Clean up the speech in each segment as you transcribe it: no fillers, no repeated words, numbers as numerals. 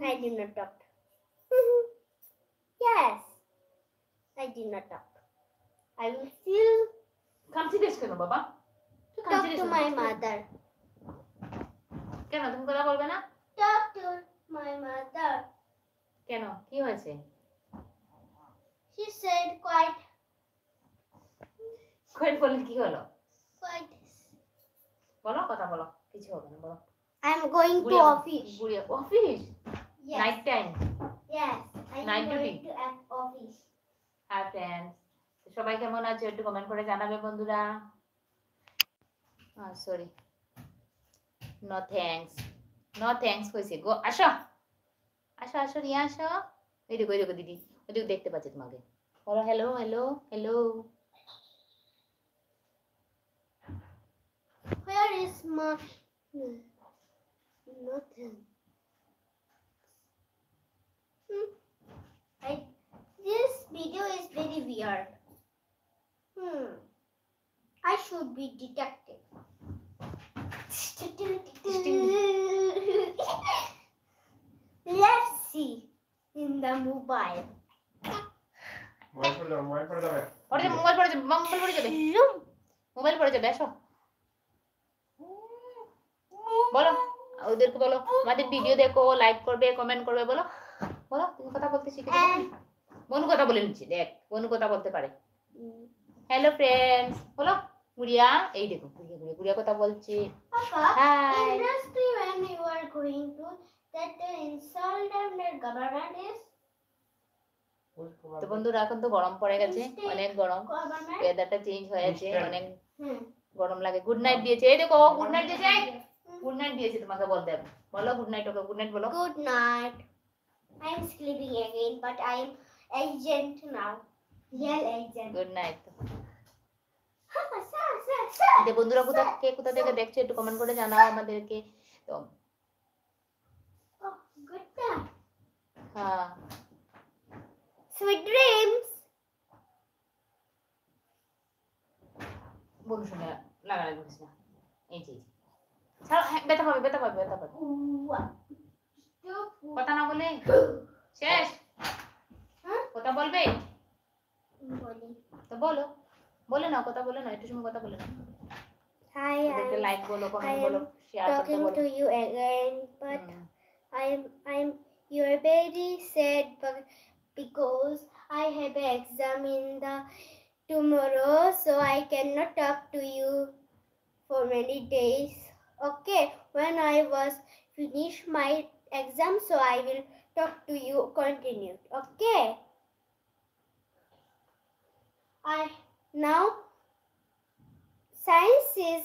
I did not talk. Yes, I did not talk. I will still কামচি this কেন বাবা? তুই talk to my mother. কেন তুমি কথা বলবে না? Talk to my mother. কেন? কি হয়েছে? She said quite. কয়েক বলে কি হলো? Quite. বলো কথা বলো। কিছু হবে না বলো। I am going to office. Guriya office? Yes. Night time? Yes. I am Night going duty? to office. Hi friends. সবাই কেমন আছে একটু কমেন্ট করে জানাবে বন্ধুরা। Sorry. No thanks. No thanks কইছে গো। আসো আসো আসো রিয়া আসো। এই দেখো দিদি ওদিকে দেখতে পাচ্ছি তোমাকে। বলো hello hello hello. Where is my nothing? This video is very weird. I should be detective. Let's see in the mobile. Mobile পড়ে যাবে। মোবাইল পড়ে যাবে আসো। বলো ওদেরকে বলো আমাদের ভিডিও দেখো লাইক করবে কমেন্ট করবে বলো বলো তুমি কথা বলতে শিখেছো বনু কথা বলে নিচ্ছি দেখ বনু কথা বলতে পারে হ্যালো ফ্রেন্ডস বলো গুড়িয়া এই দেখো গুড়িয়া কথা বলছি Hi. Industry when you are going to that the insult and the government is তো বন্ধুরা এখন তো গরম পড়ে গেছে অনেক গরম ওয়েদারটা চেঞ্জ হয়েছে অনেক গরম লাগে গুড নাইট দিয়েছে এই দেখো গুড নাইট দিয়েছে গুড নাইট দিয়েছে তোমাকে বলতে হবে বলো good night okay good night বলো good night. I am sleeping again but I am agent now. Real agent. Good night যে বন্ধুরা কোথা থেকে দেখছো একটু কমেন্ট করে জানাও আমাদেরকে তো Good night. হ্যাঁ Sweet dreams. বন্ধু শুনে লাগালাগি করিস না এই যে ছাড়ো ব্যথা পাবে কথা না বলে শেষ কথা বলবে তো বলো বলে না কথা বলে না একটু সময় কথা বলে না Hi, লাইক বলো কমেন্ট বলো শেয়ার করতে talking বলো to you again, but I'm you're very sad, but because I have an exam in the tomorrow, so I cannot talk to you for many days. Okay, when I was finish my exam, so I will talk to you continue. Okay. I now science is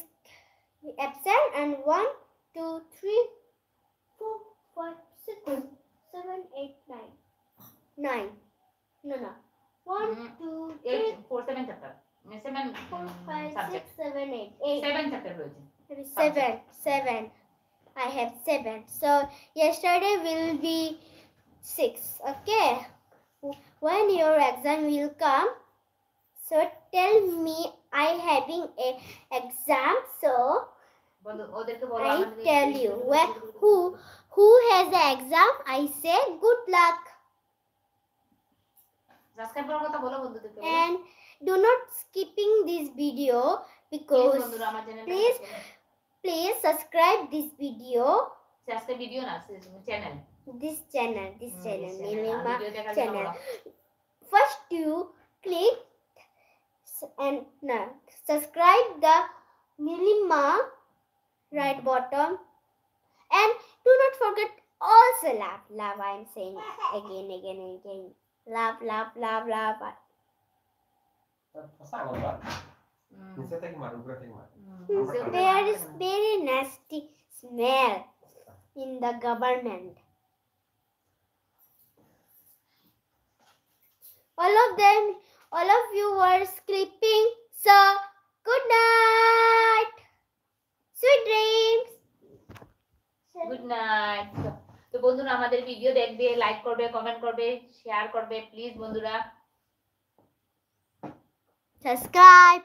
absent and 1, 2, 3, 4, 5, 6, 7, 8, 9. 9. No. 1, 2, 3, 4 7 chapter 7 4, 5, 6, 7, 8. 7 chapter রয়েছে Maybe 7. I have 7. So yesterday will be 6. Okay. When your exam will come, so tell me I having a exam. So বন্ধু ওদেরকে বলো I আমাদের tell you who has the exam. I say good luck. Subscribe করার কথা বলো বন্ধুদেরকে বলো And do not skipping this video because বন্ধুরা আমার channel please subscribe this video. আজকে ভিডিও না channel This channel Nilima video দেখার জন্য channel. বলো। First you click and subscribe the Nilima right bottom and do not forget also love. I am saying again. Love. There is very nasty smell in the government. All of you were sleeping. So good night. Sweet dreams. Good night তো বন্ধুরা আমাদের video দেখবে like করবে comment করবে share করবে please বন্ধুরা Subscribe.